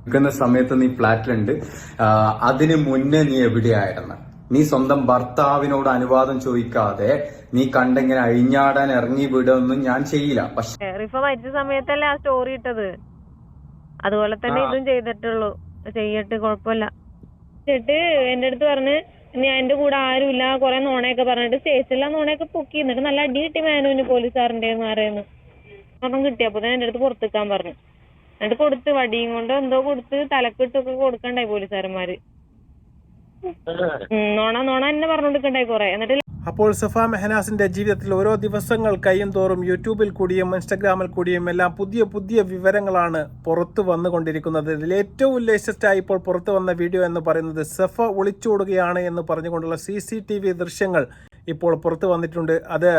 നിൽക്കുന്ന സമയത്ത് നീ ഫ്ലാറ്റിലുണ്ട്. അതിന് മുന്നേ നീ എവിടെയായിരുന്നു? നീ സ്വന്തം ഭർത്താവിനോട് അനുവാദം ചോദിക്കാതെ നീ കണ്ടെങ്ങനെ അഴിഞ്ഞാടാൻ ഇറങ്ങി വിടുമെന്നും ഞാൻ ചെയ്യില്ല. പക്ഷെ റിഫ മരിച്ച സമയത്തല്ലേ ആ സ്റ്റോറി ഇട്ടത്, അതുപോലെ തന്നെ ഇതും ചെയ്തിട്ടുള്ളൂ. ചെയ്യട്ട്, കുഴപ്പമില്ല. എന്നിട്ട് എന്റെ അടുത്ത് പറഞ്ഞ് ഞാൻ എന്റെ കൂടെ ആരുമില്ല, കുറെ നോണയൊക്കെ പറഞ്ഞിട്ട് സ്റ്റേഷനിലെ നോണയൊക്കെ പൊക്കി. എന്നിട്ട് നല്ല അടി കിട്ടി മാനുവിന്, പോലീസുകാരന്റെ മാറിയെന്ന് ഒന്നും കിട്ടിയപ്പോ എന്റെ അടുത്ത് പുറത്തേക്കാൻ പറഞ്ഞു. എന്നിട്ട് കൊടുത്ത് വടിയും കൊണ്ട് എന്തോ കൊടുത്ത് തലക്കിട്ടൊക്കെ കൊടുക്കണ്ടായി പോലീസുകാരന്മാര്. നോണ എന്നെ പറഞ്ഞുകൊടുക്കണ്ടായി കുറെ. എന്നിട്ട് അപ്പോൾ സഫ മെഹനാസിന്റെ ജീവിതത്തിൽ ഓരോ ദിവസങ്ങൾ കഴിയും തോറും യൂട്യൂബിൽ കൂടിയും ഇൻസ്റ്റഗ്രാമിൽ കൂടിയും എല്ലാം പുതിയ പുതിയ വിവരങ്ങളാണ് പുറത്തു വന്നുകൊണ്ടിരിക്കുന്നത്. ഇതിൽ ഏറ്റവും ലേറ്റസ്റ്റായി ഇപ്പോൾ പുറത്തു വന്ന വീഡിയോ എന്ന് പറയുന്നത് സഫ ഒളിച്ചോടുകയാണ് എന്ന് പറഞ്ഞുകൊണ്ടുള്ള CCTV ദൃശ്യങ്ങൾ ഇപ്പോൾ പുറത്തു വന്നിട്ടുണ്ട്. അത്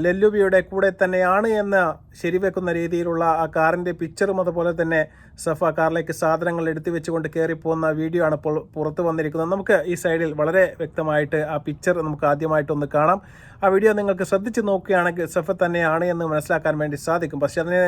ലല്ലുബിയുടെ കൂടെ തന്നെയാണ് എന്ന് ശരിവെക്കുന്ന രീതിയിലുള്ള ആ കാറിൻ്റെ പിക്ചറും അതുപോലെ തന്നെ സഫ കാറിലേക്ക് സാധനങ്ങൾ എടുത്തു വെച്ചുകൊണ്ട് കയറിപ്പോകുന്ന വീഡിയോ ആണ് ഇപ്പോൾ പുറത്തു വന്നിരിക്കുന്നത്. നമുക്ക് ഈ സൈഡിൽ വളരെ വ്യക്തമായിട്ട് ആ പിക്ചർ നമുക്ക് ആദ്യമായിട്ടൊന്ന് കാണാം. ആ വീഡിയോ നിങ്ങൾക്ക് ശ്രദ്ധിച്ച് നോക്കുകയാണെങ്കിൽ സഫ തന്നെയാണ് എന്ന് മനസ്സിലാക്കാൻ വേണ്ടി സാധിക്കും. പക്ഷേ അതിന്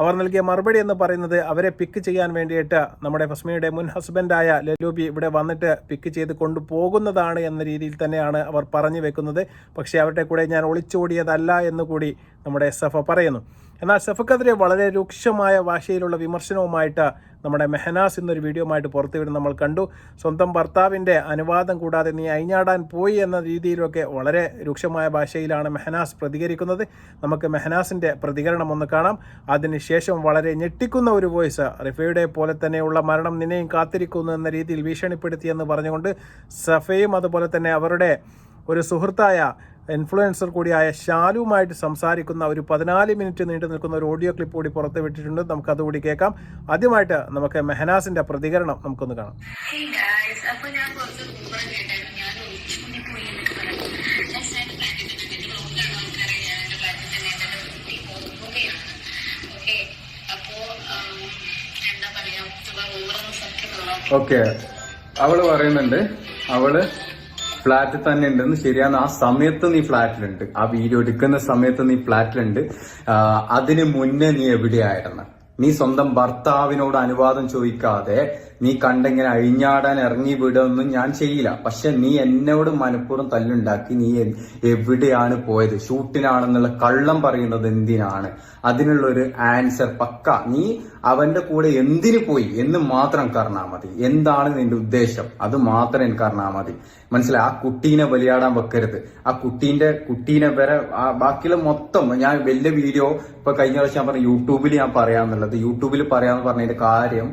അവർ നൽകിയ മറുപടി എന്ന് പറയുന്നത് അവരെ പിക്ക് ചെയ്യാൻ വേണ്ടിയിട്ട് നമ്മുടെ ഫസ്മിയുടെ മുൻ ഹസ്ബൻഡായ ലല്ലൂബി ഇവിടെ വന്നിട്ട് പിക്ക് ചെയ്ത് കൊണ്ടുപോകുന്നതാണ് എന്ന രീതിയിൽ തന്നെയാണ് അവർ പറഞ്ഞു വെക്കുന്നത്. പക്ഷേ അവരുടെ കൂടെ ഞാൻ ഒളിച്ചോടിയതല്ല എന്നുകൂടി നമ്മുടെ സഫ പറയുന്നു. എന്നാൽ സഫക്കെതിരെ വളരെ രൂക്ഷമായ ഭാഷയിലുള്ള വിമർശനവുമായിട്ട് നമ്മുടെ മെഹനാസ് എന്നൊരു വീഡിയോയുമായിട്ട് പുറത്തുവിടുന്ന നമ്മൾ കണ്ടു. സ്വന്തം ഭർത്താവിൻ്റെ അനുവാദം കൂടാതെ നീ അഴിഞ്ഞാടാൻ പോയി എന്ന രീതിയിലൊക്കെ വളരെ രൂക്ഷമായ ഭാഷയിലാണ് മെഹനാസ് പ്രതികരിക്കുന്നത്. നമുക്ക് മെഹനാസിൻ്റെ പ്രതികരണം ഒന്ന് കാണാം. അതിനുശേഷം വളരെ ഞെട്ടിക്കുന്ന ഒരു വോയിസ്, റിഫയുടെ പോലെ തന്നെയുള്ള മരണം നിന്നെയും കാത്തിരിക്കുന്നു എന്ന രീതിയിൽ ഭീഷണിപ്പെടുത്തിയെന്ന് പറഞ്ഞുകൊണ്ട് സഫയും അതുപോലെ തന്നെ അവരുടെ ഒരു സുഹൃത്തായ ഇൻഫ്ലുവൻസർ കൂടിയായ ഷാലുവുമായിട്ട് സംസാരിക്കുന്ന ഒരു 14 മിനിറ്റ് നീണ്ടു നിൽക്കുന്ന ഒരു ഓഡിയോ ക്ലിപ്പ് കൂടി പുറത്ത് വിട്ടിട്ടുണ്ട്. നമുക്ക് അതുകൂടി കേൾക്കാം. ആദ്യമായിട്ട് നമുക്ക് മെഹനാസിന്റെ പ്രതികരണം നമുക്കൊന്ന് കാണാം. ഓക്കെ, അവള് പറയുന്നുണ്ട് അവള് ഫ്ലാറ്റിൽ തന്നെ ഉണ്ടെന്ന്. ശരിയാണ്, ആ സമയത്ത് നീ ഫ്ലാറ്റിലുണ്ട്, ആ വീഡിയോ എടുക്കുന്ന സമയത്ത് നീ ഫ്ലാറ്റിലുണ്ട്. അതിന് മുന്നേ നീ എവിടെയായിരുന്നു? നീ സ്വന്തം ഭർത്താവിനോട് അനുവാദം ചോദിക്കാതെ നീ കണ്ടെങ്ങനെ അഴിഞ്ഞാടാൻ ഇറങ്ങി വിടുമെന്നും ഞാൻ ചെയ്യില്ല. പക്ഷെ നീ എന്നോട് മനഃപൂർവ്വം തല്ലുണ്ടാക്കി. നീ എവിടെയാണ് പോയത്? ഷൂട്ടിനാണെന്നുള്ള കള്ളം പറയുന്നത് എന്തിനാണ്? അതിനുള്ളൊരു ആൻസർ പക്ക. നീ അവന്റെ കൂടെ എന്തിനു പോയി എന്ന് മാത്രം പറഞ്ഞാൽ മതി. എന്താണ് നിന്റെ ഉദ്ദേശം അത് മാത്രം എനിക്ക് അറിഞ്ഞാൽ മതി. മനസ്സിലായി? ആ കുട്ടീനെ ബലിയാടാൻ വെക്കരുത്. ആ കുട്ടീനെ വരെ ബാക്കിയുള്ള മൊത്തം ഞാൻ വലിയ വീഡിയോ ഇപ്പൊ കഴിഞ്ഞ പ്രാവശ്യം ഞാൻ പറഞ്ഞു യൂട്യൂബിൽ ഞാൻ പറയാന്നുള്ളത്. യൂട്യൂബിൽ പറയാന്ന് പറഞ്ഞതിന്റെ കാര്യം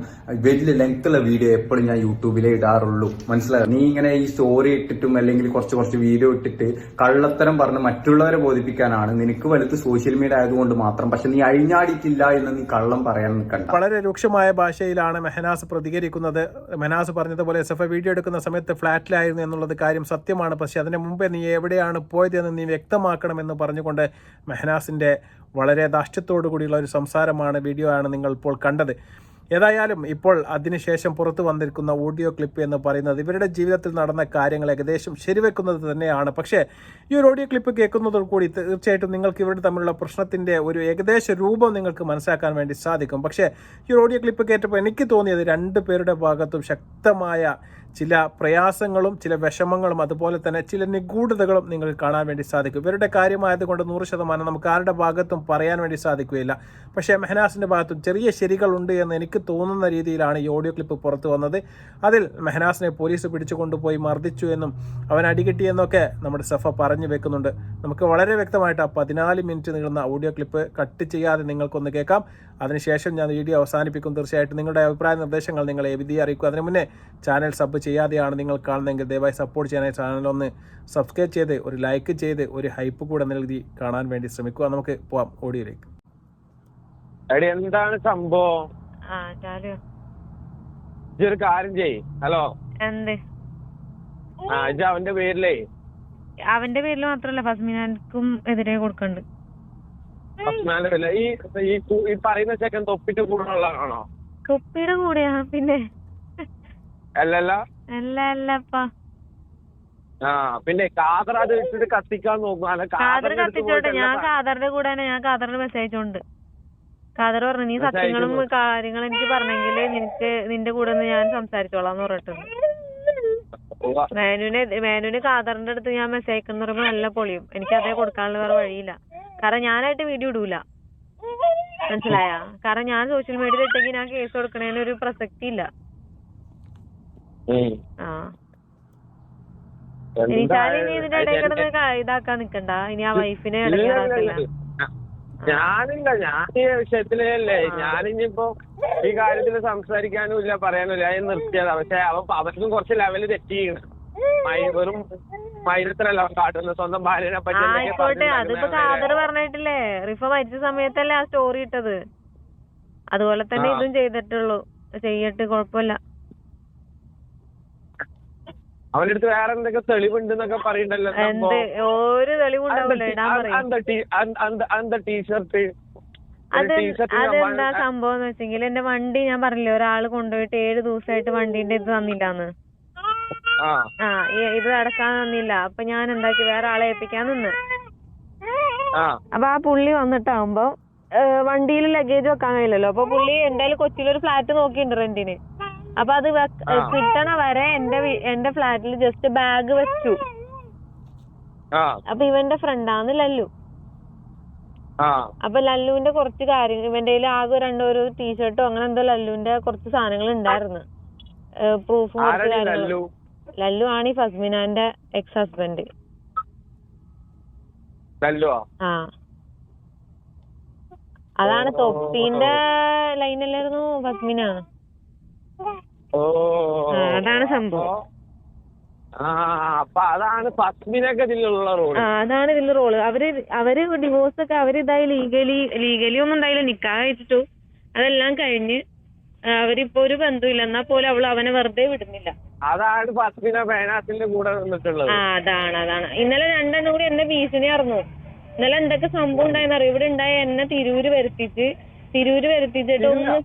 വലിയ ലെങ്ത്തുള്ള വീഡിയോ എപ്പോഴും ഞാൻ യൂട്യൂബിലേ ഇടാറുള്ളൂ. മനസ്സിലായി? നീ ഇങ്ങനെ ഈ സ്റ്റോറി ഇട്ടിട്ടും അല്ലെങ്കിൽ കുറച്ച് വീഡിയോ ഇട്ടിട്ട് കള്ളത്തരം പറഞ്ഞ് മറ്റുള്ളവരെ ബോധിപ്പിക്കാനാണ് നിനക്ക് വലുത് സോഷ്യൽ മീഡിയ ആയതുകൊണ്ട് മാത്രം. പക്ഷെ നീ അഴിഞ്ഞാടിയിട്ടില്ല എന്ന് നീ കള്ളം പറയാൻ നിൽക്കണ്ട. വളരെ രൂക്ഷമായ ഭാഷയിലാണ് മെഹനാസ് പ്രതികരിക്കുന്നത്. മെഹനാസ് പറഞ്ഞതുപോലെ സഫ വീഡിയോ എടുക്കുന്ന സമയത്ത് ഫ്ലാറ്റിലായിരുന്നു എന്നുള്ളത് കാര്യം സത്യമാണ്. പക്ഷെ അതിന് മുമ്പേ നീ എവിടെയാണ് പോയതെന്ന് നീ വ്യക്തമാക്കണമെന്ന് പറഞ്ഞുകൊണ്ട് മെഹനാസിന്റെ വളരെ ധാർഷ്ട്യത്തോടു കൂടിയുള്ള ഒരു സംസാരമാണ്, വീഡിയോ ആണ് നിങ്ങൾ ഇപ്പോൾ കണ്ടത്. ഏതായാലും ഇപ്പോൾ അതിനുശേഷം പുറത്തു വന്നിരിക്കുന്ന ഓഡിയോ ക്ലിപ്പ് എന്ന് പറയുന്നത് ഇവരുടെ ജീവിതത്തിൽ നടന്ന കാര്യങ്ങൾ ഏകദേശം ശരിവെക്കുന്നത് തന്നെയാണ്. പക്ഷേ ഈ ഒരു ഓഡിയോ ക്ലിപ്പ് കേൾക്കുന്നതോടുകൂടി തീർച്ചയായിട്ടും നിങ്ങൾക്ക് ഇവരുടെ തമ്മിലുള്ള പ്രശ്നത്തിൻ്റെ ഒരു ഏകദേശ രൂപം നിങ്ങൾക്ക് മനസ്സിലാക്കാൻ വേണ്ടി സാധിക്കും. പക്ഷേ ഈ ഒരു ഓഡിയോ ക്ലിപ്പ് കേട്ടപ്പോൾ എനിക്ക് തോന്നിയത് രണ്ടു പേരുടെ ഭാഗത്തും ശക്തമായ ചില പ്രയാസങ്ങളും ചില വിഷമങ്ങളും അതുപോലെ തന്നെ ചില നിഗൂഢതകളും നിങ്ങൾക്ക് കാണാൻ വേണ്ടി സാധിക്കും. ഇവരുടെ കാര്യമായതുകൊണ്ട് 100% നമുക്ക് ആരുടെ ഭാഗത്തും പറയാൻ വേണ്ടി സാധിക്കുകയില്ല. പക്ഷേ മെഹനാസിൻ്റെ ഭാഗത്തും ചെറിയ ശരികളുണ്ട് എന്ന് എനിക്ക് തോന്നുന്ന രീതിയിലാണ് ഈ ഓഡിയോ ക്ലിപ്പ് പുറത്തു വന്നത്. അതിൽ മെഹനാസിനെ പോലീസ് പിടിച്ചു കൊണ്ടുപോയി മർദ്ദിച്ചു എന്നും അവൻ അടികിട്ടിയെന്നൊക്കെ നമ്മുടെ സഫ പറഞ്ഞു വെക്കുന്നുണ്ട്. നമുക്ക് വളരെ വ്യക്തമായിട്ട് ആ 14 മിനിറ്റ് നീളുന്ന ഓഡിയോ ക്ലിപ്പ് കട്ട് ചെയ്യാതെ നിങ്ങൾക്കൊന്ന് കേൾക്കാം. അതിനുശേഷം ഞാൻ വീഡിയോ അവസാനിപ്പിക്കും. തീർച്ചയായിട്ടും നിങ്ങളുടെ അഭിപ്രായ നിർദ്ദേശങ്ങൾ നിങ്ങളെ വിധി അറിയിക്കും. അതിനു മുന്നേ ചാനൽ സബ് ചെയ്യാതെയാണ് നിങ്ങൾ കാണുന്നതെങ്കിൽ ദയവായി സപ്പോർട്ട് ചെയ്യാനായി ചാനലൊന്ന് സബ്സ്ക്രൈബ് ചെയ്ത് ഒരു ലൈക്ക് ചെയ്ത് ഒരു ഹൈപ്പ് കൂടെ നൽകി കാണാൻ വേണ്ടി ശ്രമിക്കുക. നമുക്ക് പോവാം ഓഡിയോയിലേക്ക്. എന്താണ് സംഭവം? ഒരു കാര്യം ചെയ്യ്. ഹലോ, അവന്റെ പേരിലേ അവന്റെ പേരിൽ മാത്രല്ല ഫസ്മിനാൻക്കും എതിരെ കൊടുക്കണ്ട്. ഈ പറയുന്ന ചെക്കൻ തൊപ്പിട്ട് കൂടെ ഉള്ളതാണോ? തൊപ്പിയുടെ കൂടെയാ പിന്നെ? അല്ലല്ലപ്പാ. പിന്നെ കാദർ അത് ഇട്ടിട്ട് കത്തിക്കാൻ നോക്കും. കാദർ കത്തിച്ചോട്ടെ, ഞാൻ കാദറിന്റെ കൂടെ ഞാൻ കാദറിന്റെ മെസ്സേജ് ഉണ്ട്. ഖാദർ പറഞ്ഞു നീ സത്യങ്ങളും കാര്യങ്ങളും എനിക്ക് പറഞ്ഞെങ്കിൽ നിന്റെ കൂടെ ഒന്ന് ഞാൻ സംസാരിച്ചോളാന്ന് പറഞ്ഞിട്ടുണ്ട്. മേനുവിന് ഖാദറിന്റെ അടുത്ത് ഞാൻ മെസ്സേജ് അയക്കുന്ന പറയുമ്പോ നല്ല പൊളിയും. എനിക്ക് അതേ കൊടുക്കാനുള്ള വേറെ വഴിയില്ല. കാരണം ഞാനായിട്ട് വീഡിയോ ഇടൂല, മനസ്സിലായ? കാരണം ഞാൻ സോഷ്യൽ മീഡിയയിൽ ഇട്ടെങ്കിൽ ഞാൻ കേസ് കൊടുക്കണേന് ഒരു പ്രസക്തി ഇല്ല. ആ ഇനി ഇതിന്റെ ഇടയിൽ കിടന്ന് ഇതാക്കാൻ നിക്കണ്ട. ഇനി ആ വൈഫിനെ ഇടങ്ങേറാക്കില്ല. ഞാനില്ല, ഞാൻ ഈ വിഷയത്തിലല്ലേ. ഞാനിപ്പോ ഈ കാര്യത്തിൽ സംസാരിക്കാനും ഇല്ല പറയാനും ഇല്ല, ഞാൻ നിർത്തിയതാ. പക്ഷെ അവർക്കും കുറച്ച് ലെവല് തെറ്റിയാണ്. വെറും മൈരത്തിലല്ല കാട്ടുന്നത്, സ്വന്തം ഭാര്യനെ പറ്റി. ആയിക്കോട്ടെ, അതിപ്പോ ഖാദർ പറഞ്ഞിട്ടില്ലേ, റിഫ മരിച്ച സമയത്തല്ലേ ആ സ്റ്റോറി ഇട്ടത്. അതുപോലെ തന്നെ ഇതും ചെയ്തിട്ടുള്ളൂ. ചെയ്യട്ട്, കുഴപ്പമില്ല. അവന്റെ അടുത്ത് വേറെ എന്തൊക്കെ തെളിവുണ്ടെന്നൊക്കെ പറയണ്ടല്ലോ. എന്ത് ഒരു തെളിവുണ്ടാവില്ല, ഇടാൻ പറയും. അതെന്താ സംഭവം എന്ന് വെച്ചെങ്കിൽ എന്റെ വണ്ടി ഞാൻ പറഞ്ഞില്ലേ, ഒരാള് കൊണ്ടുപോയിട്ട് 7 ദിവസമായിട്ട് വണ്ടീന്റെ ഇത് തന്നില്ലാന്ന്. ഇത് അടക്കാൻ തന്നില്ല. അപ്പൊ ഞാൻ എന്താക്കി, വേറെ ആളെ ഏൽപ്പിക്കാൻ നിന്ന്. അപ്പൊ ആ പുള്ളി വന്നിട്ടാവുമ്പോ വണ്ടിയിൽ ലഗേജ് വെക്കാൻ കഴിയില്ലല്ലോ. അപ്പൊ പുള്ളി എന്തായാലും കൊച്ചിയിലൊരു ഫ്ലാറ്റ് നോക്കിയിട്ടുണ്ട് റെന്റിന്. അപ്പൊ അത് കിട്ടണ വരെ എന്റെ ഫ്ലാറ്റിൽ ജസ്റ്റ് ബാഗ് വെച്ചു. അപ്പൊ ഇവന്റെ ഫ്രണ്ടാന്ന് ലല്ലു. അപ്പൊ ലല്ലുവിന്റെ കുറച്ച് കാര്യങ്ങൾ, ഇവന്റെ ആകെ ഒരു ടീഷർട്ടോ അങ്ങനെ എന്തോ ലല്ലുവിന്റെ കുറച്ച് സാധനങ്ങൾ ഉണ്ടായിരുന്നു, പ്രൂഫും കുറച്ച് കാര്യങ്ങളും. ലല്ലു ആണ് ഈ ഫസ്മിനാന്റെ എക്സ് ഹസ്ബൻഡ്. ആ അതാണ് തൊപ്പീന്റെ ലൈനല്ലായിരുന്നു ഫസ്മിന. അതാണ് സംഭവം. അതാണ് ഇതിന്റെ റോള്. അവര് ഡിവോഴ്സ് ഒക്കെ അവരിതായി ലീഗലി ഒന്നും ഉണ്ടായില്ല. നിക്കാഹ് കഴിച്ചിട്ടു അതെല്ലാം കഴിഞ്ഞ് അവരിപ്പോ ഒരു ബന്ധമില്ല. എന്നാ പോലും അവനെ വെറുതെ വിടുന്നില്ല. അതാണ് ഫസ്മിന ബേനാസിന്റെ കൂടെ നിന്നിട്ടുള്ളത്. അതാണ് ഇന്നലെ രണ്ടെണ്ണം കൂടി എന്നെ ഭീഷണി ആയിരുന്നു. ഇന്നലെ എന്തൊക്കെ സംഭവം ഉണ്ടായെന്നറിയോ? ഇവിടെ ഉണ്ടായ എന്നെ തിരൂര് വരുത്തിച്ചിട്ട് ഒന്ന്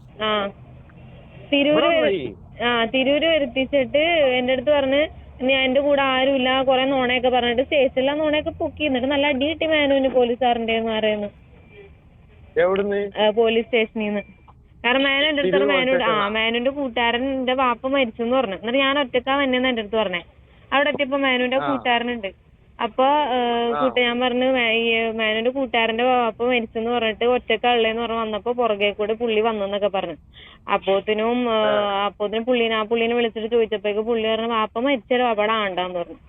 തിരൂര് വരുത്തിച്ചിട്ട് എന്റെ അടുത്ത് പറഞ്ഞ് ഞാൻ എന്റെ കൂടെ ആരുമില്ല, കൊറേ നോണയൊക്കെ പറഞ്ഞിട്ട് സ്റ്റേഷനിലെ നോണയൊക്കെ പൊക്കി. എന്നിട്ട് നല്ല അടി കിട്ടി മേനുവിന് പോലീസുകാരന്റെ പറയുന്നു, പോലീസ് സ്റ്റേഷനിൽ നിന്ന്. കാരണം മേനു എന്റെ അടുത്ത് മേനുവിന്റെ കൂട്ടുകാരന്റെ വാപ്പ മരിച്ചു എന്ന് പറഞ്ഞു. എന്നിട്ട് ഞാൻ ഒറ്റക്കാ വന്നെന്ന് എന്റെ അടുത്ത് പറഞ്ഞേ. അവിടെ എത്തിയപ്പോ മേനുവിന്റെ കൂട്ടുകാരനുണ്ട്. അപ്പൊ ഞാൻ പറഞ്ഞു മേനുവിന്റെ കൂട്ടുകാരന്റെ വാപ്പ മരിച്ചെന്ന് പറഞ്ഞിട്ട് ഒറ്റക്കുള്ളേന്ന് പറഞ്ഞു. വന്നപ്പോ പുറകെ കൂടെ പുള്ളി വന്നെന്നൊക്കെ പറഞ്ഞു. അപ്പോത്തിനും പുള്ളിനെ വിളിച്ചിട്ട് ചോദിച്ചപ്പോഴേക്ക് പുള്ളി പറഞ്ഞു വാപ്പ മരിച്ചാലോ അവിടെ ആണ്ടാന്ന് പറഞ്ഞു.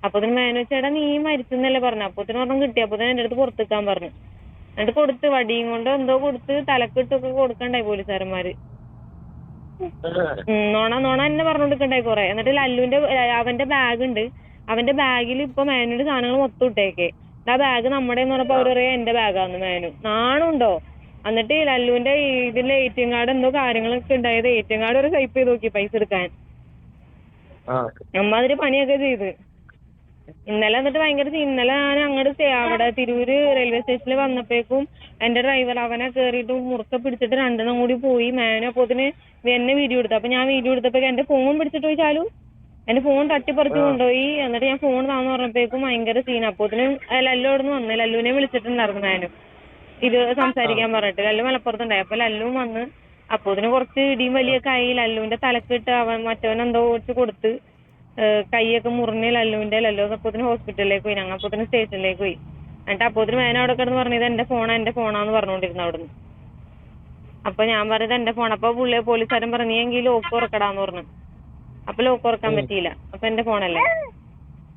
അപ്പോത്തിനും മേനു ചേട്ടാ നീ മരിച്ചെന്നല്ലേ പറഞ്ഞു. അപ്പോത്തിനും ഒരെണ്ണം കിട്ടി. അപ്പോത്തിനും എന്റെ അടുത്ത് പുറത്തേക്കാൻ പറഞ്ഞു. എന്നിട്ട് കൊടുത്ത് വടിയും കൊണ്ട് എന്തോ കൊടുത്ത് തലക്കിട്ടൊക്കെ കൊടുക്കണ്ടായി പോലീസുകാരന്മാര്. നോണ എന്നെ പറഞ്ഞു കൊടുക്കണ്ടായി കൊറേ. എന്നിട്ട് അവന്റെ ബാഗ് ഉണ്ട്, അവന്റെ ബാഗിൽ ഇപ്പൊ മേനുവിന്റെ സാധനങ്ങൾ മൊത്തം ഇട്ടേക്കെ. ആ ബാഗ് നമ്മുടെ എന്ന് പറഞ്ഞപ്പോ അവര് പറയാ എന്റെ ബാഗാന്ന്. മേനു നാണുണ്ടോ? എന്നിട്ട് ലല്ലുവിന്റെ ഇതിലെ ATM കാർഡ് എന്തോ കാര്യങ്ങളൊക്കെ ഉണ്ടായത്. ATM കാർഡ് ഒരു സ്വൈപ്പ് ചെയ്ത് നോക്കി പൈസ എടുക്കാൻ. അമ്മാതിരി പണിയൊക്കെ ചെയ്ത് ഇന്നലെ. എന്നിട്ട് ഭയങ്കര ഇന്നലെ ഞാൻ അങ്ങോട്ട് അവിടെ തിരൂര് റെയിൽവേ സ്റ്റേഷനിൽ വന്നപ്പോഴേക്കും എന്റെ ഡ്രൈവർ അവനെ കേറിയിട്ട് മുറുക്കെ പിടിച്ചിട്ട് രണ്ടെണ്ണം കൂടി പോയി. മേനു അപ്പോത്തിന് എന്നെ വീഡിയോ എടുത്തു. അപ്പൊ ഞാൻ വീഡിയോ എടുത്തപ്പോ എന്റെ ഫോൺ പിടിച്ചിട്ട് പോയി ചാലു. എന്റെ ഫോൺ തട്ടിപ്പറിച്ച് കൊണ്ടുപോയി. എന്നിട്ട് ഞാൻ ഫോൺ താന്ന് പറഞ്ഞപ്പോഴേക്കും ഭയങ്കര സീൻ. അപ്പോത്തിനും ലല്ലു അവിടെ നിന്ന് വന്ന് ലല്ലുവിനെ വിളിച്ചിട്ടുണ്ടായിരുന്നു മേനു ഇത് സംസാരിക്കാൻ പറഞ്ഞിട്ട്. ലല്ലു മലപ്പുറത്തുണ്ടായി. അപ്പൊ ലല്ലുവും വന്ന് അപ്പോത്തിന് കുറച്ച് ഇടിയും വലിയൊക്കെ ആയി. ലല്ലുവിന്റെ തലക്കിട്ട് മറ്റവനെന്തോ കുറച്ച് കൊടുത്ത് കൈയൊക്കെ മുറിഞ്ഞ് ലല്ലു അപ്പോത്തിന് ഹോസ്പിറ്റലിലേക്ക് പോയി. ഞങ്ങൾ അപ്പോത്തിന് സ്റ്റേഷനിലേക്ക് പോയി. എന്നിട്ട് അപ്പോത്തിന് മേന അവിടെ കിടന്ന് പറഞ്ഞത് എന്റെ ഫോണാന്ന് പറഞ്ഞോണ്ടിരുന്നു അവിടുന്ന്. അപ്പൊ ഞാൻ പറഞ്ഞത് എന്റെ ഫോൺ. അപ്പൊ പോലീസുകാരൻ പറഞ്ഞു നീ എങ്കിൽ ലോക്ക് ഉറക്കടാന്ന് പറഞ്ഞു. അപ്പൊ ലോക്ക് ഉറക്കാൻ പറ്റിയില്ല. അപ്പൊ എന്റെ ഫോണല്ലേ.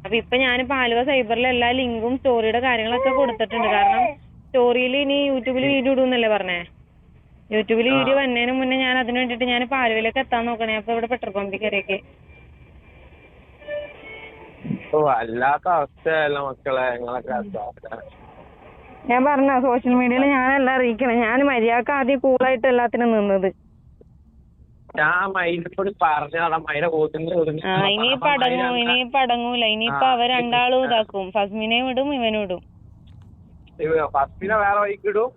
അപ്പൊ ഇപ്പൊ ഞാനിപ്പോ ആലുവ സൈബറിൽ എല്ലാ ലിങ്കും സ്റ്റോറിയുടെ കാര്യങ്ങളൊക്കെ കൊടുത്തിട്ടുണ്ട്. കാരണം സ്റ്റോറിയിൽ ഇനി യൂട്യൂബിൽ വീഡിയോ ഇടുന്നല്ലേ പറഞ്ഞേ. യൂട്യൂബിൽ വീഡിയോ വന്നതിന് മുന്നേ ഞാൻ അതിന് വേണ്ടിട്ട് ഞാനിപ്പോ ആലുവയിലേക്ക് എത്താൻ നോക്കണേ. അപ്പൊ ഇവിടെ പെട്രോൾ പമ്പിൽ കയറിയൊക്കെ വല്ലാത്ത അവസ്ഥയല്ല മക്കളെ നിങ്ങളൊക്കെ. ഞാൻ പറഞ്ഞ സോഷ്യൽ മീഡിയയിൽ ഞാനെല്ലാം അറിയിക്കണം. ഞാൻ മര്യാദക്ക് ആദ്യം കൂളായിട്ട് എല്ലാത്തിനും നിന്നത്. ഇനിയിപ്പോ അടങ്ങൂല. ഇനിയിപ്പോ അവർ രണ്ടാളും ഇതാക്കും. ഫസ്മിനെ വിടും ഇവനും ഇടും. ഫസ്മിനെ വേറെ വഴിക്ക് ഇടും,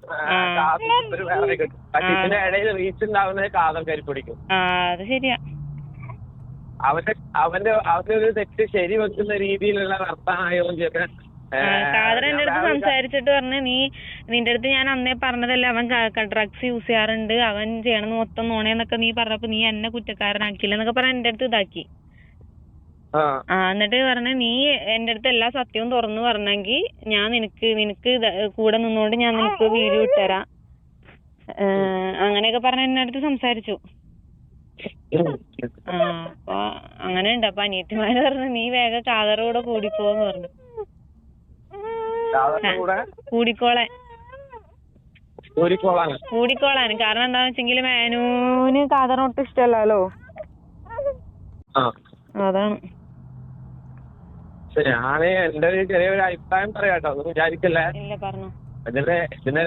വേറെ വഴിക്ക് ഇടും. പക്ഷെ ഇതിന്റെ ഇടയിൽ റീച്ച് ഉണ്ടാവുന്നത് കാതൽ കരിപ്പിടിക്കും. അത് ശരിയാ. അവന്റെ ഒരു തെറ്റ് ശരി വെക്കുന്ന രീതിയിലുള്ള വർത്താനായോചൊക്കെ കാദർ എന്റെ അടുത്ത് സംസാരിച്ചിട്ട് പറഞ്ഞു, നിന്റെ അടുത്ത് ഞാൻ അന്നേ പറഞ്ഞതല്ലേ അവൻ ഡ്രഗ്സ് യൂസ് ചെയ്യാറുണ്ട്, അവൻ ചെയ്യണമെന്ന് മൊത്തം നോണേന്നൊക്കെ നീ പറഞ്ഞപ്പോ നീ എന്നെ കുറ്റക്കാരനാക്കില്ല എന്നൊക്കെ പറഞ്ഞ എന്റെ അടുത്ത് ഇതാക്കി. എന്നിട്ട് പറഞ്ഞ നീ എന്റെ അടുത്ത് എല്ലാ സത്യവും തുറന്നു പറഞ്ഞെങ്കിൽ ഞാൻ നിനക്ക് കൂടെ നിന്നോണ്ട് ഞാൻ നിനക്ക് വീഡിയോ ഇട്ടുതരാം, അങ്ങനെയൊക്കെ പറഞ്ഞ എന്റെ അടുത്ത് സംസാരിച്ചു. അപ്പൊ അങ്ങനെയുണ്ട്. അപ്പൊ അനിയത്തിമാര് പറഞ്ഞു നീ വേഗം കാദറോടെ കൂടിപ്പോന്ന് പറഞ്ഞു. കൂടിക്കോളാൻ കാരണം എന്താന്ന് വെച്ചെങ്കിൽ മേനൂന് കാദറിനൊട്ടും ഇഷ്ടമല്ലോ, അതാണ്. ഞാന് എന്റെ ഒരു ചെറിയൊരു അഭിപ്രായം പറയാട്ടോ, ഒന്നും വിചാരിക്കല്ലേ. ഇല്ല പറഞ്ഞു. ഇതിന്റെ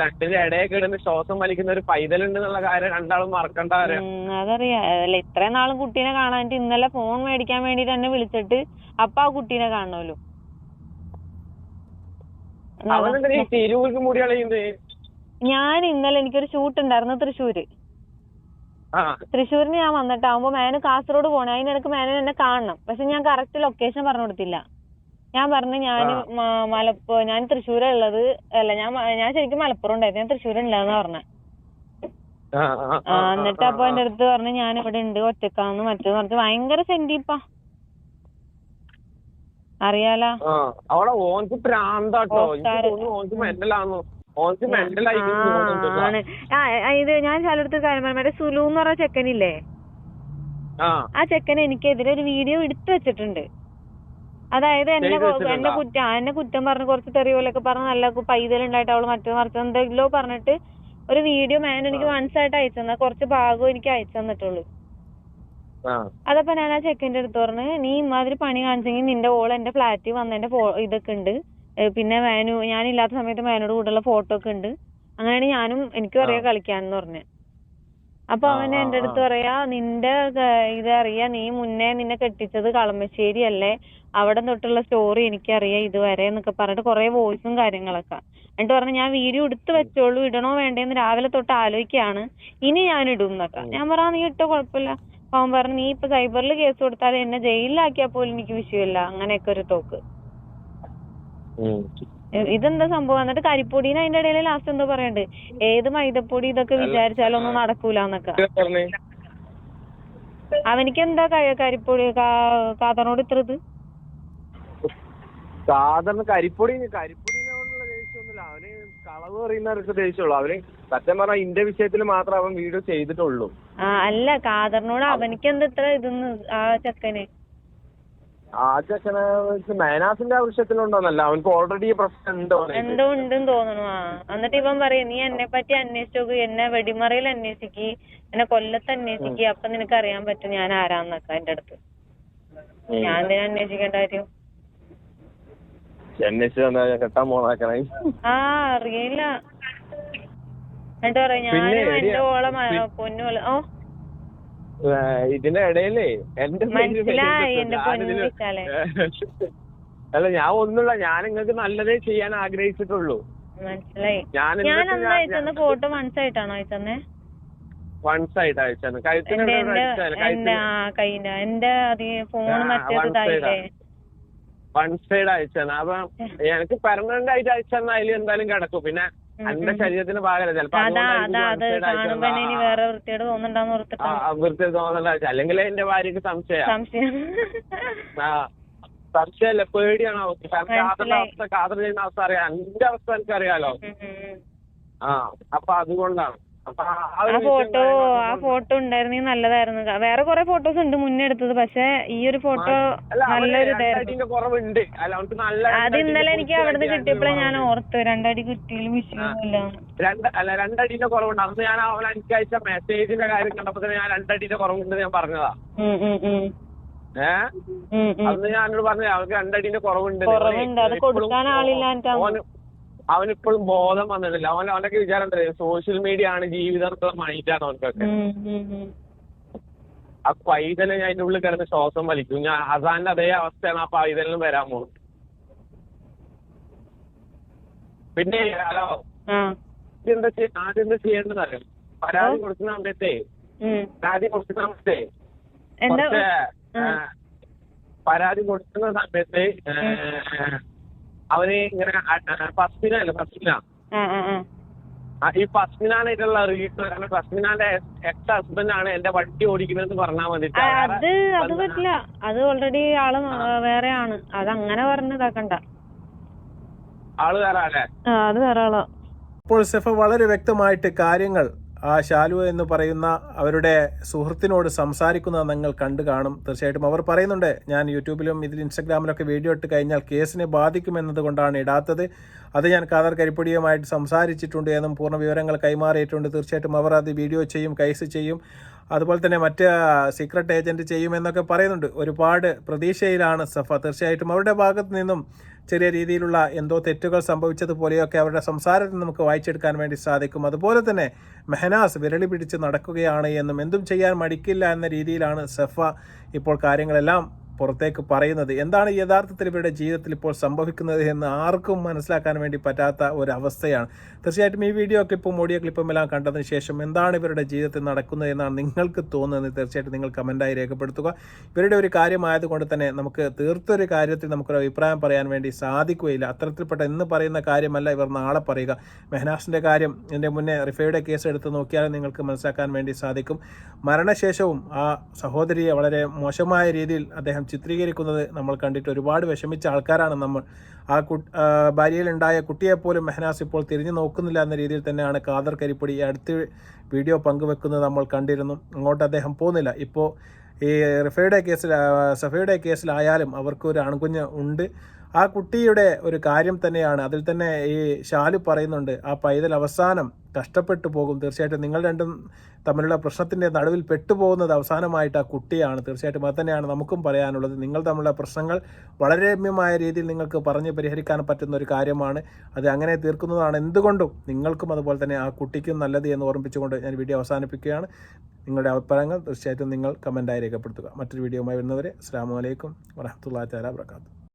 രണ്ടിന്റെ ഇടയൊക്കെ ഇടുന്ന ശ്വാസം വലിക്കുന്ന ഒരു പൈതലുണ്ട് എന്നുള്ള കാര്യം രണ്ടാളും മറക്കണ്ട കാര്യം. അതറിയാം. അല്ല ഇത്രയും നാളും കുട്ടീനെ കാണാനിട്ട് ഇന്നലെ ഫോൺ മേടിക്കാൻ വേണ്ടിട്ട് എന്നെ വിളിച്ചിട്ട് അപ്പൊ ആ കുട്ടീനെ കാണണമല്ലോ. ഞാൻ ഇന്നലെ എനിക്കൊരു ഷൂട്ട് ഉണ്ടായിരുന്നു തൃശ്ശൂരിന് ഞാൻ വന്നിട്ടാവുമ്പോ മേനു കാസർഗോഡ് പോണേ, അതിനിടക്ക് മേനു എന്നെ കാണണം. പക്ഷെ ഞാൻ കറക്റ്റ് ലൊക്കേഷൻ പറഞ്ഞു കൊടുത്തില്ല. ഞാൻ പറഞ്ഞു ഞാൻ തൃശ്ശൂരുള്ളത് അല്ല, ഞാൻ ശരിക്കും മലപ്പുറം ഉണ്ടായിരുന്നു, ഞാൻ തൃശ്ശൂരുണ്ടാന്ന് പറഞ്ഞ. എന്നിട്ട് അപ്പൊ എന്റെ അടുത്ത് പറഞ്ഞു ഞാൻ ഇവിടെ ഉണ്ട് ഒറ്റക്കാന്ന് മറ്റേന്ന് പറഞ്ഞു. ഭയങ്കര സെന്റിപ്പാ, അറിയാലോ. ഇത് ഞാൻ ചിലടത്ത് കാര്യം മറ്റേ സുലു എന്ന് പറഞ്ഞ ചെക്കനില്ലേ, ആ ചെക്കന് എനിക്കെതിരെ ഒരു വീഡിയോ എടുത്തു വെച്ചിട്ടുണ്ട്. അതായത് എന്നെ കുറ്റം പറഞ്ഞ് കുറച്ച് തെറി പോലൊക്കെ പറഞ്ഞ് നല്ല പൈതലുണ്ടായിട്ട് അവള് മറ്റേ മറിച്ച് എന്തെങ്കിലോ പറഞ്ഞിട്ട് ഒരു വീഡിയോ മേൻ എനിക്ക് മനസ്സായിട്ട് അയച്ചെന്നാ, കുറച്ച് ഭാഗം എനിക്ക് അയച്ചു തന്നിട്ടുള്ളൂ. അതപ്പോ ഞാൻ ആ ചെക്കൻ്റെ അടുത്ത് പറഞ്ഞു നീ ഇമാതിരി പണി കാണിച്ചെങ്കിൽ നിന്റെ ഓൾ എന്റെ ഫ്ലാറ്റിൽ വന്നതിന്റെ ഇതൊക്കെ ഉണ്ട്, പിന്നെ ഞാനില്ലാത്ത സമയത്ത് മേനോട് കൂടെയുള്ള ഫോട്ടോ ഒക്കെ ഉണ്ട്, അങ്ങനെയാണ് ഞാനും എനിക്കും അറിയാം കളിക്കാനെന്ന് പറഞ്ഞു. അപ്പൊ അവൻ എന്റെ അടുത്ത് പറയാ നിന്റെ ഇതറിയാ, നീ മുന്നേ നിന്നെ കെട്ടിച്ചത് കളമശ്ശേരി അല്ലേ, അവിടെ തൊട്ടുള്ള സ്റ്റോറി എനിക്കറിയാം ഇതുവരെ എന്നൊക്കെ പറഞ്ഞിട്ട് കുറെ വോയിസും കാര്യങ്ങളൊക്കെ. എന്നിട്ട് പറഞ്ഞു ഞാൻ വീഡിയോ എടുത്ത് വെച്ചോളൂ, ഇടണോ വേണ്ടേന്ന് രാവിലെ തൊട്ട് ആലോചിക്കാണ്, ഇനി ഞാൻ ഇടും എന്നൊക്കെ. ഞാൻ പറയാ നീ ഇട്ടോ കുഴപ്പമില്ല. അവൻ പറഞ്ഞു നീ ഇപ്പൊ സൈബറിൽ കേസ് കൊടുത്താൽ എന്നെ ജയിലിലാക്കിയാ പോലും എനിക്ക് വിഷയമില്ല, അങ്ങനെയൊക്കെ ഒരു ടോക്ക്. ഇതെന്താ സംഭവം? എന്നിട്ട് കരിപ്പൊടീനെ അതിന്റെ ഇടയിൽ ലാസ്റ്റ് എന്തോ പറയണ്ട്, ഏത് മൈദപ്പൊടി ഇതൊക്കെ വിചാരിച്ചാലൊന്നും നടക്കൂലെന്നൊക്കെ. അവനിക്ക് എന്താ കരിപ്പൊടി കാദറിനോട് ഇത്രത്? കാദറിന് കരിപ്പൊടിനോടുള്ള ദേഷ്യമൊന്നുമില്ല, അവന് കളവ് പറയുന്നവർക്ക് ദേഷ്യമുള്ളൂ. അവന് സത്യം പറഞ്ഞാൽ ഇന്റെ വിഷയത്തിൽ മാത്രം അവൻ വീഡിയോ ചെയ്തിട്ടുള്ളൂ. അല്ല കാദറിനോട് അവനിക്ക് എന്താ ഇത്ര ഇതൊന്ന് ആ ചെക്കന്? ആ ചെക്കന് മൈനാസിന്റെ ആവശ്യത്തിലുണ്ടോന്നല്ല, അവനക്ക് ഓൾറെഡി പ്രശ്നം എന്തോ ഉണ്ടെന്ന് തോന്നുന്നു. എന്നിട്ട് ഇവൻ പറയും നീ എന്നെ പറ്റി അന്വേഷിച്ചു, എന്നെ വെടിമറയിൽ അന്വേഷിക്ക്, എന്നെ കൊല്ലത്ത് അന്വേഷിക്ക്, അപ്പൊ നിനക്ക് അറിയാൻ പറ്റും ഞാൻ ആരാന്നൊക്കെ എന്റെ അടുത്ത്. ഞാൻ എന്തിനാ അന്വേഷിക്കേണ്ട കാര്യം? അറിയില്ല. എന്നിട്ട് പറയാം ഞാനും എന്റെ ഓളെ പൊന്നുപോലെ. ഓ ഇതിന്റെ ഇടയിലേ എന്റെ മനസ്സിലായി എന്റെ പൊന്നു വിളിച്ചാലേ. അല്ല ഞാൻ ഒന്നുമില്ല, ഞാൻ നിങ്ങൾക്ക് നല്ലതേ ചെയ്യാൻ ആഗ്രഹിച്ചിട്ടുള്ളൂ. മനസ്സിലായി. ഞാൻ അന്ന് അയച്ചെന്ന ഫോട്ടോ വൺസായിട്ടാണോ അയച്ചെന്നേ? വൺസായിട്ട് അയച്ചെന്ന് കഴുത്തിന്റെ എന്റെ ഫോൺ മറ്റേതായില്ലേ വൺ സൈഡ് അയച്ചെന്ന്. അപ്പൊ എനിക്ക് പെർമനന്റ് ആയിട്ട് അയച്ചെന്ന അതിൽ എന്തായാലും കിടക്കും. പിന്നെ എന്റെ ശരീരത്തിന് ഭാഗമല്ല ചിലപ്പോ വൃത്തിയോട് തോന്നണ്ട, അല്ലെങ്കിൽ എന്റെ ഭാര്യക്ക് സംശയമല്ല, പേടിയാണോ? കാതർ ചെയ്യുന്ന അവസ്ഥ അറിയാം, എന്റെ അവസ്ഥ എനിക്കറിയാലോ. അപ്പൊ അതുകൊണ്ടാണ്. ആ ഫോട്ടോ ഉണ്ടായിരുന്നെങ്കിൽ നല്ലതായിരുന്നു. വേറെ കുറെ ഫോട്ടോസ് ഉണ്ട് മുന്നേ എടുത്തത്, പക്ഷെ ഈ ഒരു ഫോട്ടോ നല്ലൊരു കുറവുണ്ട്. അത് ഇന്നലെ എനിക്ക് അവിടുന്ന് കിട്ടിയപ്പോഴേ ഞാൻ ഓർത്തു 2 അടി കിട്ടിയാലും വിഷയമൊന്നുമില്ല. 2 അടിന്റെ കുറവുണ്ട്. അന്ന് ഞാൻ അവൻ എനിക്ക് അയച്ച മെസ്സേജിന്റെ കാര്യം കണ്ടപ്പോ തന്നെ ഞാൻ 2 അടിന്റെ കുറവുണ്ട് ഞാൻ പറഞ്ഞതാ. അന്ന് ഞാനോട് പറഞ്ഞു അവർക്ക് 2 അടിന്റെ കുറവുണ്ട്. അത് കൊടുക്കാൻ ആളില്ല. അവനിപ്പോഴും ബോധം വന്നിട്ടില്ല. അവനൊക്കെ വിചാരം സോഷ്യൽ മീഡിയ ആണ് ജീവിതം മൈൻഡാണ് അവനക്കൊക്കെ. ആ പൈതല് ഞാൻ അതിന്റെ ഉള്ളിൽ കിടന്ന് ശ്വാസം വലിക്കും. ഞാൻ അസാന്റെ അതേ അവസ്ഥയാണ് ആ പൈതലിനും വരാൻ പോകുന്നത്. പിന്നെ ഹലോ ആദ്യം എന്താ ചെയ്യേണ്ടതറിയാം? പരാതി കൊടുക്കുന്ന സമയത്തേ പരാതി കൊടുക്കുന്ന സമയത്ത് അവന് ഇങ്ങനെ ഫസ്മിന ഈ ഫസ്മിനാനായിട്ടുള്ള റീസൺ ഫസ്മിനാന്റെ എക്സ് ഹസ്ബൻഡ് ആണ് എന്റെ വണ്ടി ഓടിക്കുന്നത് പറഞ്ഞാൽ മതി. അത് പറ്റില്ല, അത് ഓൾറെഡി ആള് വേറെ ആണ്, അത് അങ്ങനെ പറഞ്ഞതാക്കണ്ട. ആള് വേറെ അല്ലേ? അത് വേറെ ആളാ. ഇപ്പോൾ സെഫ വളരെ വ്യക്തമായിട്ട് കാര്യങ്ങൾ ആ ശാലു എന്ന് പറയുന്ന അവരുടെ സുഹൃത്തിനോട് സംസാരിക്കുന്നത് നിങ്ങൾ കണ്ടു കാണും. തീർച്ചയായിട്ടും അവർ പറയുന്നുണ്ട്, ഞാൻ യൂട്യൂബിലും ഇതിൽ ഇൻസ്റ്റഗ്രാമിലൊക്കെ വീഡിയോ ഇട്ട് കഴിഞ്ഞാൽ കേസിനെ ബാധിക്കുമെന്നത് കൊണ്ടാണ് ഇടാത്തത്. അത് ഞാൻ ഖാദർ കരിപ്പടിയുമായിട്ട് സംസാരിച്ചിട്ടുണ്ട് എന്നും പൂർണ്ണ വിവരങ്ങൾ കൈമാറിയിട്ടുണ്ട്. തീർച്ചയായിട്ടും അവർ അത് വീഡിയോ ചെയ്യും, കേസ് ചെയ്യും, അതുപോലെ തന്നെ മറ്റ് സീക്രട്ട് ഏജൻറ്റ് ചെയ്യുമെന്നൊക്കെ പറയുന്നുണ്ട്. ഒരുപാട് പ്രതീക്ഷയിലാണ് സഫ. തീർച്ചയായിട്ടും അവരുടെ ഭാഗത്ത് നിന്നും ചെറിയ രീതിയിലുള്ള എന്തോ തെറ്റുകൾ സംഭവിച്ചതുപോലെയൊക്കെ അവരുടെ സംസാരത്തിൽ നമുക്ക് വായിച്ചെടുക്കാൻ വേണ്ടി സാധിക്കും. അതുപോലെ തന്നെ മെഹനാസ് വിരളി പിടിച്ച് നടക്കുകയാണ് എന്നും എന്തും ചെയ്യാൻ മടിക്കില്ല എന്ന രീതിയിലാണ് സഫ ഇപ്പോൾ കാര്യങ്ങളെല്ലാം പുറത്തേക്ക് പറയുന്നത്. എന്താണ് യഥാർത്ഥത്തിൽ ഇവരുടെ ജീവിതത്തിൽ ഇപ്പോൾ സംഭവിക്കുന്നത് എന്ന് ആർക്കും മനസ്സിലാക്കാൻ വേണ്ടി പറ്റാത്ത ഒരവസ്ഥയാണ്. തീർച്ചയായിട്ടും ഈ വീഡിയോ ക്ലിപ്പും ഓഡിയോ ക്ലിപ്പും എല്ലാം കണ്ടതിന് ശേഷം എന്താണ് ഇവരുടെ ജീവിതത്തിൽ നടക്കുന്നത് എന്നാണ് നിങ്ങൾക്ക് തോന്നുന്നത് തീർച്ചയായിട്ടും നിങ്ങൾ കമൻറ്റായി രേഖപ്പെടുത്തുക. ഇവരുടെ ഒരു കാര്യമായതുകൊണ്ട് തന്നെ നമുക്ക് തീർത്തൊരു കാര്യത്തിൽ നമുക്കൊരു അഭിപ്രായം പറയാൻ വേണ്ടി സാധിക്കുകയില്ല. അത്തരത്തിൽപ്പെട്ട ഇന്ന് പറയുന്ന കാര്യമല്ല ഇവർ നാളെ പറയുക. മെഹനാസിൻ്റെ കാര്യം ഇതിൻ്റെ മുന്നേ റിഫയുടെ കേസ് എടുത്ത് നോക്കിയാലും നിങ്ങൾക്ക് മനസ്സിലാക്കാൻ വേണ്ടി സാധിക്കും. മരണശേഷവും ആ സഹോദരിയെ വളരെ മോശമായ രീതിയിൽ അദ്ദേഹം ചിത്രീകരിക്കുന്നത് നമ്മൾ കണ്ടിട്ട് ഒരുപാട് വിഷമിച്ച ആൾക്കാരാണ് നമ്മൾ. ആ ഭാര്യയിലുണ്ടായ കുട്ടിയെപ്പോലും മെഹനാസ് ഇപ്പോൾ തിരിഞ്ഞു നോക്കുന്നില്ല എന്ന രീതിയിൽ തന്നെയാണ് ഖാദർ കരിപ്പടി അടുത്ത വീഡിയോ പങ്കുവെക്കുന്നത് നമ്മൾ കണ്ടിരുന്നു. അങ്ങോട്ട് അദ്ദേഹം പോകുന്നില്ല. ഇപ്പോൾ ഈ സഫയുടെ കേസിലായാലും അവർക്കൊരു ആൺകുഞ്ഞ് ഉണ്ട്. ആ കുട്ടിയുടെ ഒരു കാര്യം തന്നെയാണ്. അതിൽ തന്നെ ഈ ശാലു പറയുന്നുണ്ട്, ആ പൈതൽ അവസാനം കഷ്ടപ്പെട്ടു പോകും. തീർച്ചയായിട്ടും നിങ്ങൾ രണ്ടും തമ്മിലുള്ള പ്രശ്നത്തിൻ്റെ നടുവിൽ പെട്ടുപോകുന്നത് അവസാനമായിട്ട് ആ കുട്ടിയാണ്. തീർച്ചയായിട്ടും അത് തന്നെയാണ് നമുക്കും പറയാനുള്ളത്. നിങ്ങൾ തമ്മിലുള്ള പ്രശ്നങ്ങൾ വളരെ രമ്യമായ രീതിയിൽ നിങ്ങൾക്ക് പറഞ്ഞ് പരിഹരിക്കാൻ പറ്റുന്ന ഒരു കാര്യമാണ്. അത് അങ്ങനെ തീർക്കുന്നതാണ് എന്തുകൊണ്ടും നിങ്ങൾക്കും അതുപോലെ തന്നെ ആ കുട്ടിക്കും നല്ലത് എന്ന് ഓർമ്മിപ്പിച്ചുകൊണ്ട് ഞാൻ വീഡിയോ അവസാനിപ്പിക്കുകയാണ്. നിങ്ങളുടെ അഭിപ്രായങ്ങൾ തീർച്ചയായിട്ടും നിങ്ങൾ കമൻറ്റായി രേഖപ്പെടുത്തുക. മറ്റൊരു വീഡിയോയുമായി വരുന്നവരെ അസ്സലാമു അലൈക്കും വറഹ്മത്തുള്ളാഹി തആല വബറകാതുഹു.